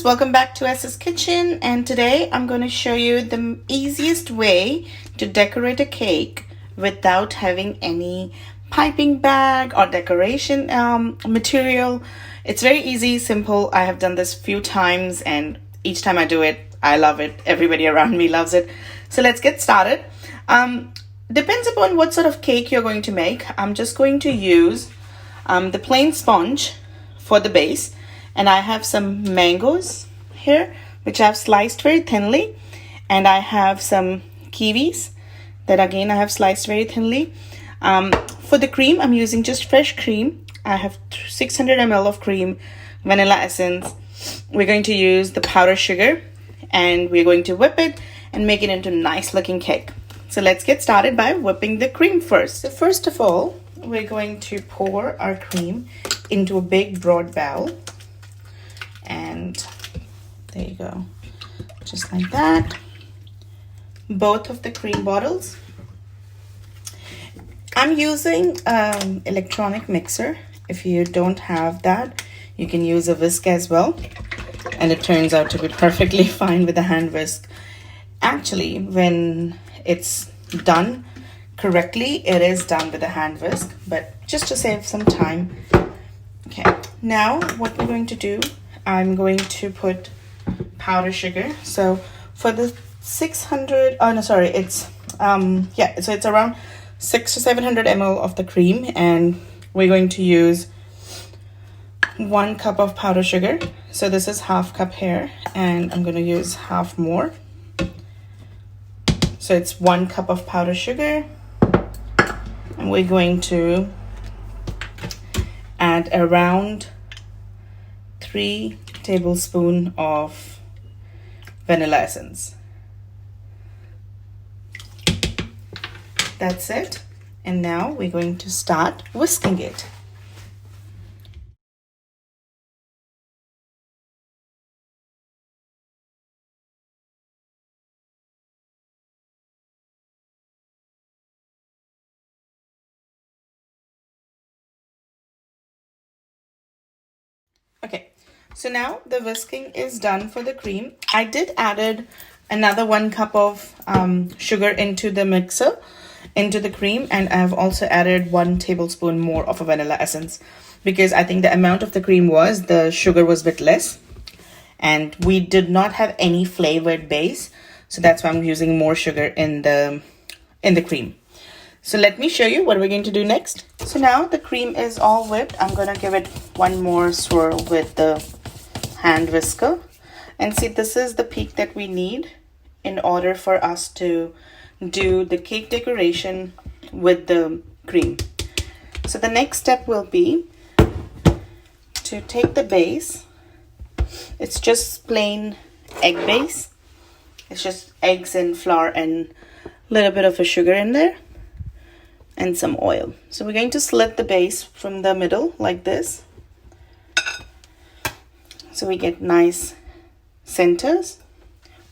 welcome back to S's Kitchen, and today I'm going to show you the easiest way to decorate a cake without having any piping bag or decoration material. It's very easy, simple. I have done this few times and each time I do it, I love it. Everybody around me loves it. So let's get started. Depends upon what sort of cake you're going to make. I'm just going to use the plain sponge for the base. And I have some mangoes here, which I've sliced very thinly. And I have some kiwis that again I have sliced very thinly. For the cream, I'm using just fresh cream. I have 600 ml of cream, vanilla essence. We're going to use the powdered sugar and we're going to whip it and make it into a nice looking cake. So let's get started by whipping the cream first. So first of all, we're going to pour our cream into a big broad bowl. And there you go, just like that. Both of the cream bottles. I'm using electronic mixer. If you don't have that, you can use a whisk as well, and it turns out to be perfectly fine with a hand whisk. Actually, when it's done correctly, it is done with a hand whisk, but just to save some time. Okay, now what we're going to do, I'm going to put powdered sugar. So for the 600, oh no, sorry, it's so it's around 600 to 700 ml of the cream, and we're going to use 1 cup of powdered sugar. So this is half cup here, and I'm going to use half more. So it's 1 cup of powdered sugar, and we're going to add around 3 tablespoons of vanilla essence. That's it. And now we're going to start whisking it. Okay, so now the whisking is done for the cream. I did added another 1 cup of sugar into the mixer, into the cream, and I've also added 1 tablespoon more of a vanilla essence because I think the amount of the cream the sugar was a bit less, and we did not have any flavored base, so that's why I'm using more sugar in the cream. So let me show you what we're going to do next. So now the cream is all whipped. I'm going to give it 1 more swirl with the hand whisker. And see, this is the peak that we need in order for us to do the cake decoration with the cream. So the next step will be to take the base. It's just plain egg base. It's just eggs and flour and a little bit of a sugar in there and some oil. So we're going to slit the base from the middle like this, so we get nice centers.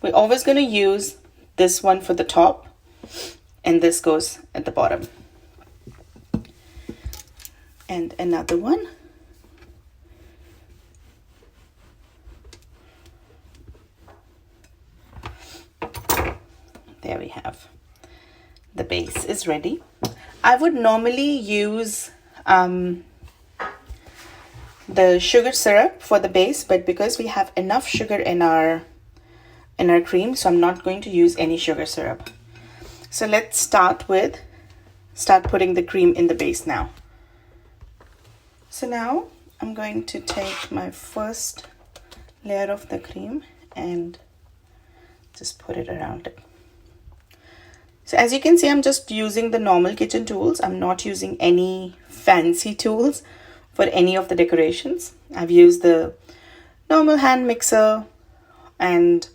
We're always going to use this one for the top, and this goes at the bottom. And another one. There we have. The base is ready. I would normally use the sugar syrup for the base, but because we have enough sugar in our cream, so I'm not going to use any sugar syrup. So let's start putting the cream in the base now. So now I'm going to take my first layer of the cream and just put it around it. So as you can see, I'm just using the normal kitchen tools. I'm not using any fancy tools for any of the decorations. I've used the normal hand mixer and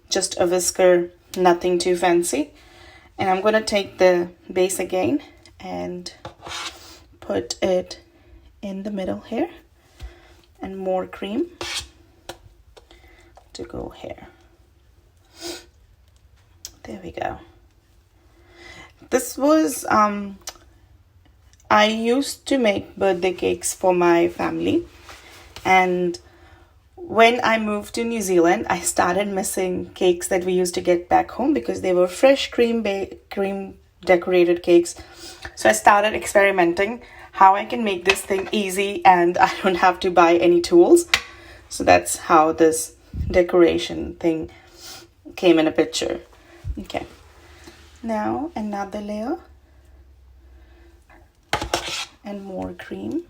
just a whisker, nothing too fancy. And I'm going to take the base again and put it in the middle here, and more cream to go here. There we go. This was I used to make birthday cakes for my family, and when I moved to New Zealand, I started missing cakes that we used to get back home because they were fresh cream decorated cakes. So I started experimenting how I can make this thing easy and I don't have to buy any tools. So that's how this decoration thing came in a picture. Okay, now another layer and more cream.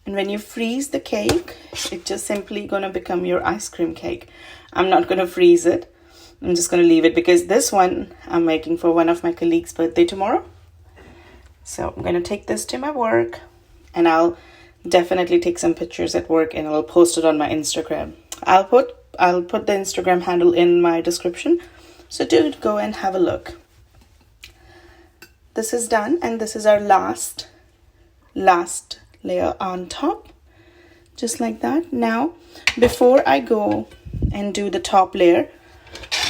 And when you freeze the cake, it's just simply gonna become your ice cream cake. I'm not gonna freeze it. I'm just gonna leave it because this one I'm making for one of my colleagues' birthday tomorrow. So I'm gonna take this to my work and I'll definitely take some pictures at work and I'll post it on my Instagram. I'll put the Instagram handle in my description. So do go and have a look. This is done and this is our last layer on top, just like that. Now before I go and do the top layer,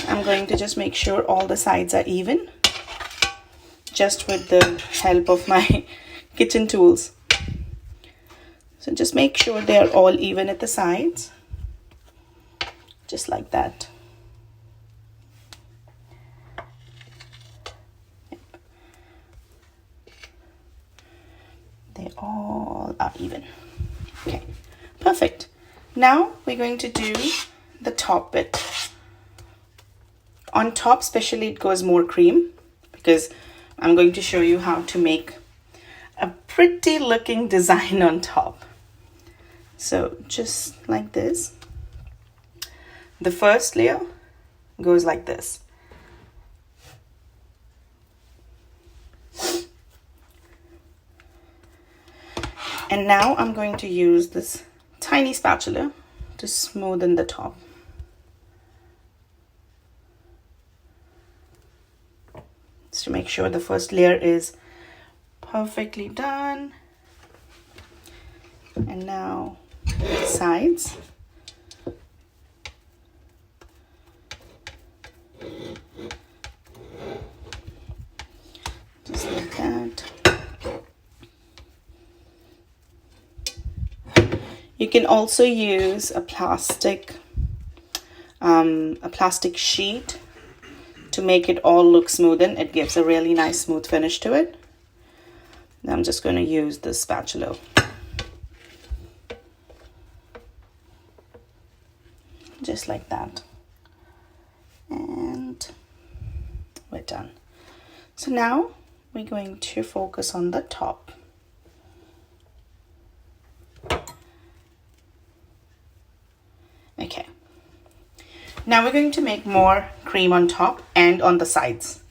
I'm going to just make sure all the sides are even, just with the help of my kitchen tools. So just make sure they are all even at the sides, just like that. They all are even. Okay, perfect. Now we're going to do the top bit. On top especially it goes more cream because I'm going to show you how to make a pretty looking design on top. So just like this. The first layer goes like this. And now I'm going to use this tiny spatula to smoothen the top. Just to make sure the first layer is perfectly done. And now the sides. Just like that. You can also use a plastic sheet to make it all look smoothen. It gives a really nice smooth finish to it. Now I'm just going to use the spatula. Just like that. And we're done. So now we're going to focus on the top. Okay. Now we're going to make more cream on top and on the sides.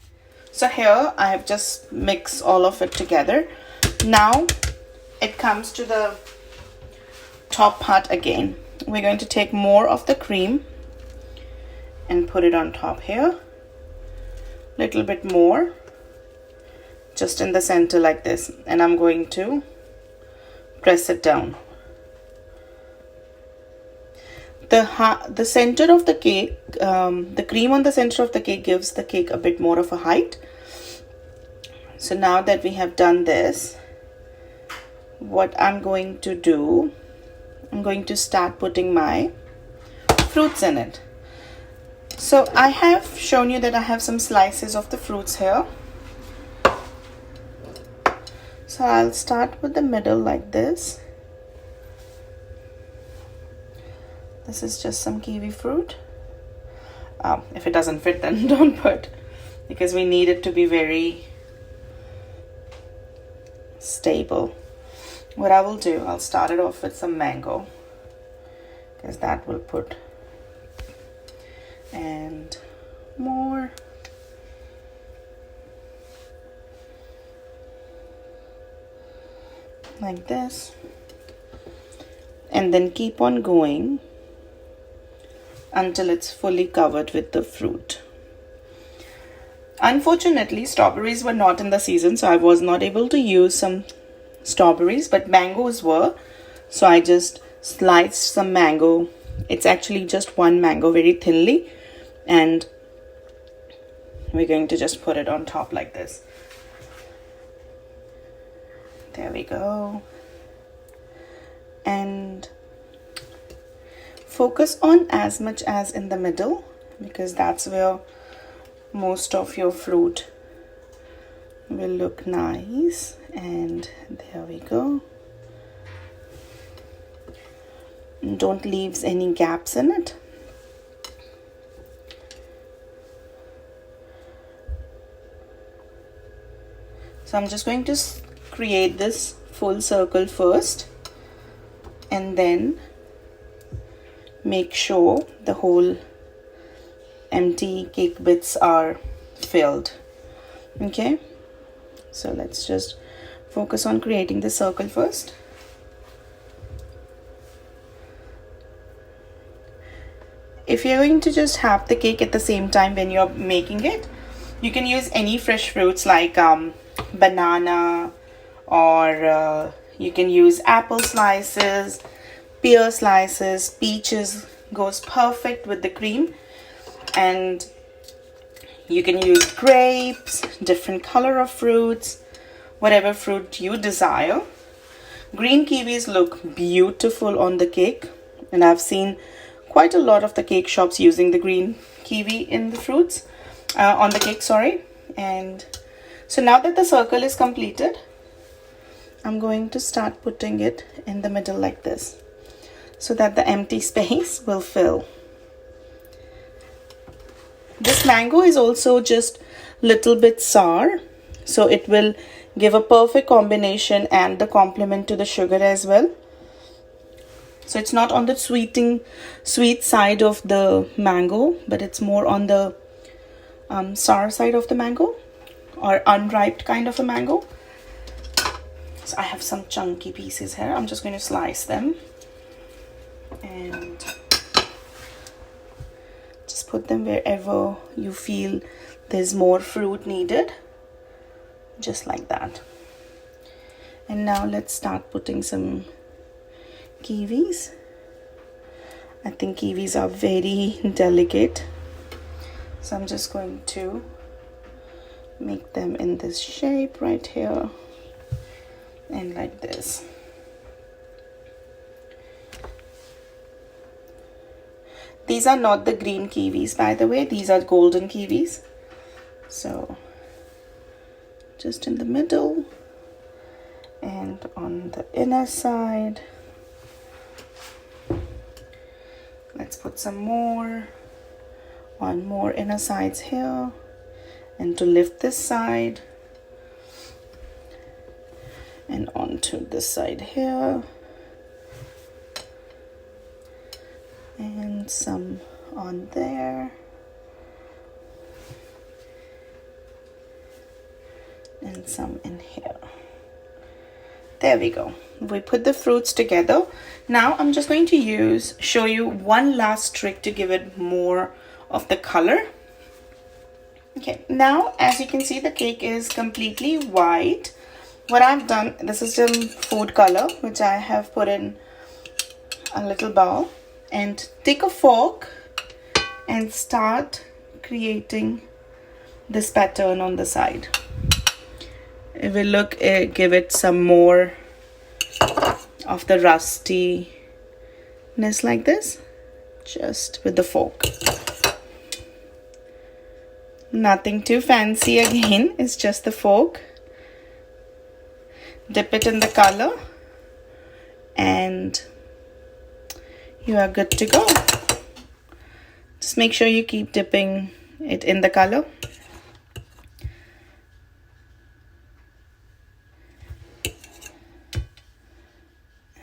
So here I have just mixed all of it together. Now it comes to the top part again. We're going to take more of the cream and put it on top here. Little bit more, just in the center like this. And I'm going to press it down. The center of the cake, the cream on the center of the cake gives the cake a bit more of a height. So now that we have done this, what I'm going to do, I'm going to start putting my fruits in it. So I have shown you that I have some slices of the fruits here. So I'll start with the middle like this. This is just some kiwi fruit. If it doesn't fit, then don't put, because we need it to be very stable. What I will do, I'll start it off with some mango, because that will put, and more. Like this. And then keep on going until it's fully covered with the fruit. Unfortunately, strawberries were not in the season, so I was not able to use some strawberries, but mangoes were. So I just sliced some mango. It's actually just one mango very thinly, and we're going to just put it on top like this. There we go. and focus on as much as in the middle, because that's where most of your fruit will look nice. And there we go. Don't leave any gaps in it. So I'm just going to create this full circle first, and then make sure the whole empty cake bits are filled. Okay, so let's just focus on creating the circle first. If you're going to just have the cake at the same time when you're making it, you can use any fresh fruits like banana, or you can use apple slices, pear slices, peaches goes perfect with the cream. And you can use grapes, different color of fruits, whatever fruit you desire. Green kiwis look beautiful on the cake, and I've seen quite a lot of the cake shops using the green kiwi in the fruits, on the cake, sorry. And so now that the circle is completed, I'm going to start putting it in the middle like this, so that the empty space will fill. This mango is also just little bit sour, so it will give a perfect combination and the complement to the sugar as well. So it's not on the sweet side of the mango, but it's more on the sour side of the mango, or unripe kind of a mango. So I have some chunky pieces here. I'm just going to slice them and just put them wherever you feel there's more fruit needed, just like that. And now let's start putting some kiwis. I think kiwis are very delicate, so I'm just going to make them in this shape right here and like this. These are not the green kiwis, by the way, these are golden kiwis. So just in the middle and on the inner side. Let's put some more, one more inner sides here, and to lift this side and onto this side here, and some on there, and some in here. There we go. We put the fruits together. Now I'm just going to show you one last trick to give it more of the color. Okay, now as you can see, the cake is completely white. What I've done, this is some food color which I have put in a little bowl, and take a fork and start creating this pattern on the side. It will give it some more of the rustiness like this, just with the fork. Nothing too fancy again, it's just the fork. Dip it in the color and you are good to go. Just make sure you keep dipping it in the color.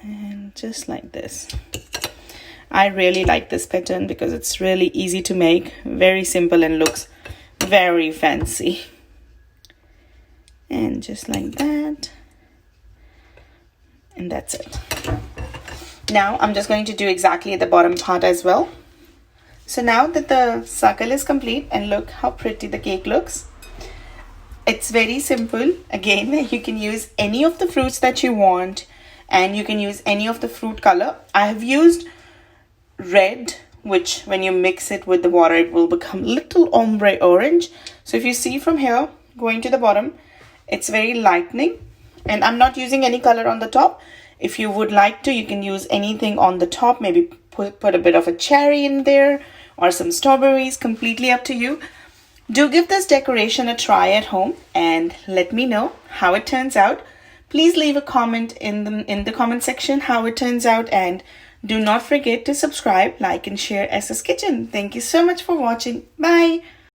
And just like this. I really like this pattern because it's really easy to make, very simple, and looks very fancy. And just like that. And that's it. Now I'm just going to do exactly the bottom part as well. So now that the circle is complete, and look how pretty the cake looks. It's very simple. Again, you can use any of the fruits that you want, and you can use any of the fruit color. I have used red, which when you mix it with the water, it will become little ombre orange. So if you see from here, going to the bottom, it's very lightening, and I'm not using any color on the top. If you would like to, you can use anything on the top, maybe put a bit of a cherry in there or some strawberries, completely up to you. Do give this decoration a try at home and let me know how it turns out. Please leave a comment in the comment section how it turns out, and do not forget to subscribe, like and share SS Kitchen. Thank you so much for watching. Bye.